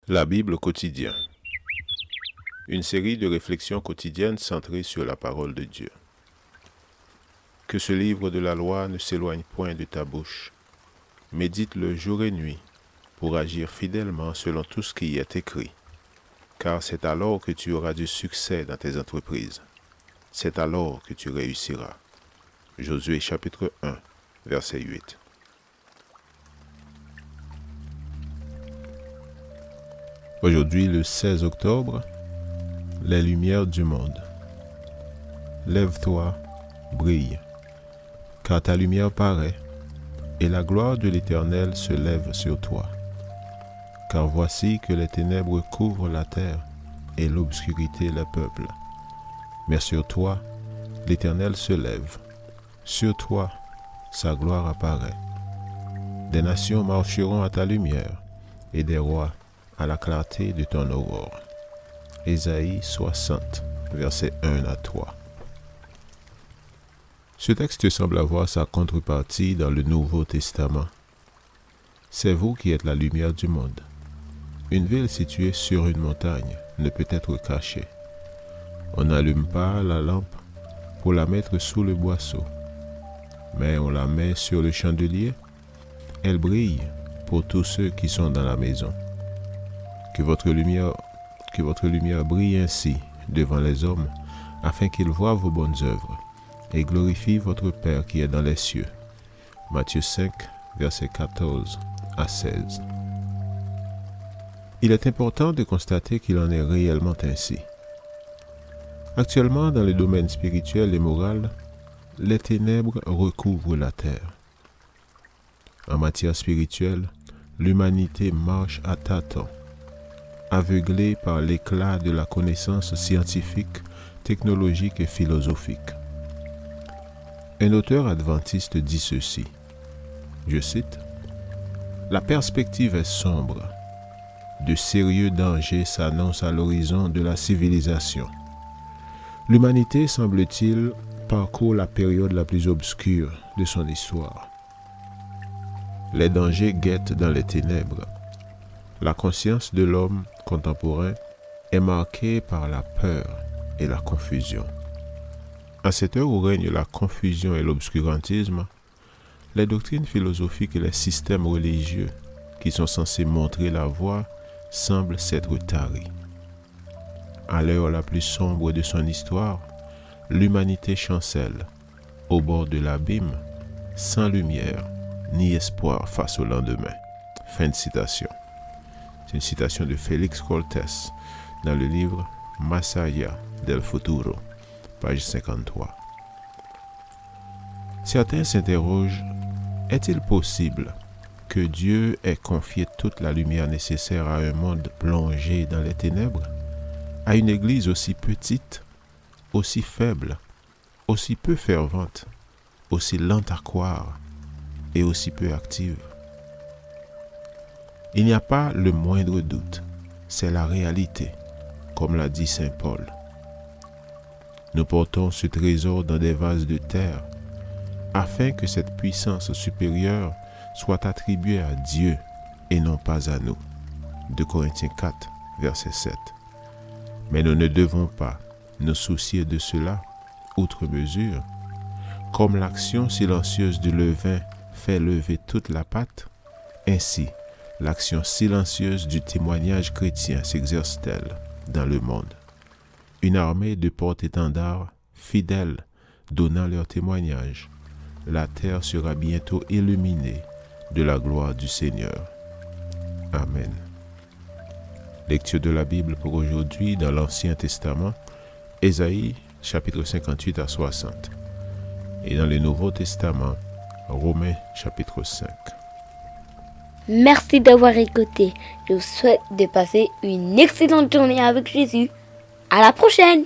La Bible quotidien. Une série de réflexions quotidiennes centrées sur la parole de Dieu. Que ce livre de la loi ne s'éloigne point de ta bouche. Médite-le jour et nuit pour agir fidèlement selon tout ce qui y est écrit. Car c'est alors que tu auras du succès dans tes entreprises. C'est alors que tu réussiras. Josué chapitre 1, verset 8. Aujourd'hui, le 16 octobre, les lumières du monde. Lève-toi, brille, car ta lumière paraît, et la gloire de l'Éternel se lève sur toi. Car voici que les ténèbres couvrent la terre, et l'obscurité les peuple. Mais sur toi, l'Éternel se lève. Sur toi, sa gloire apparaît. Des nations marcheront à ta lumière, et des rois à la clarté de ton aurore. Ésaïe 60, versets 1 à 3. Ce texte semble avoir sa contrepartie dans le Nouveau Testament. C'est vous qui êtes la lumière du monde. Une ville située sur une montagne ne peut être cachée. On n'allume pas la lampe pour la mettre sous le boisseau, mais on la met sur le chandelier. Elle brille pour tous ceux qui sont dans la maison. Que votre lumière brille ainsi devant les hommes, afin qu'ils voient vos bonnes œuvres et glorifient votre Père qui est dans les cieux. Matthieu 5, versets 14 à 16. Il est important de constater qu'il en est réellement ainsi. Actuellement, dans le domaine spirituel et moral, les ténèbres recouvrent la terre. En matière spirituelle, l'humanité marche à tâtons, aveuglée par l'éclat de la connaissance scientifique, technologique et philosophique. Un auteur adventiste dit ceci, je cite, « La perspective est sombre. De sérieux dangers s'annoncent à l'horizon de la civilisation. L'humanité, semble-t-il, parcourt la période la plus obscure de son histoire. Les dangers guettent dans les ténèbres. La conscience de l'homme contemporain est marquée par la peur et la confusion. À cette heure où règne la confusion et l'obscurantisme, les doctrines philosophiques et les systèmes religieux qui sont censés montrer la voie semblent s'être taris. À l'heure la plus sombre de son histoire, l'humanité chancelle, au bord de l'abîme, sans lumière ni espoir face au lendemain. » Fin de citation. C'est une citation de Félix Cortés dans le livre Más allá del futuro, page 53. Certains s'interrogent, est-il possible que Dieu ait confié toute la lumière nécessaire à un monde plongé dans les ténèbres, à une église aussi petite, aussi faible, aussi peu fervente, aussi lente à croire et aussi peu active? Il n'y a pas le moindre doute, c'est la réalité, comme l'a dit saint Paul. Nous portons ce trésor dans des vases de terre, afin que cette puissance supérieure soit attribuée à Dieu et non pas à nous. 2 Corinthiens 4, verset 7. Mais nous ne devons pas nous soucier de cela, outre mesure. Comme l'action silencieuse du levain fait lever toute la pâte, ainsi l'action silencieuse du témoignage chrétien s'exerce-t-elle dans le monde. Une armée de porte-étendards fidèles donnant leur témoignage, la terre sera bientôt illuminée de la gloire du Seigneur. Amen. Lecture de la Bible pour aujourd'hui dans l'Ancien Testament, Ésaïe chapitre 58 à 60. Et dans le Nouveau Testament, Romains chapitre 5. Merci d'avoir écouté. Je vous souhaite de passer une excellente journée avec Jésus. À la prochaine!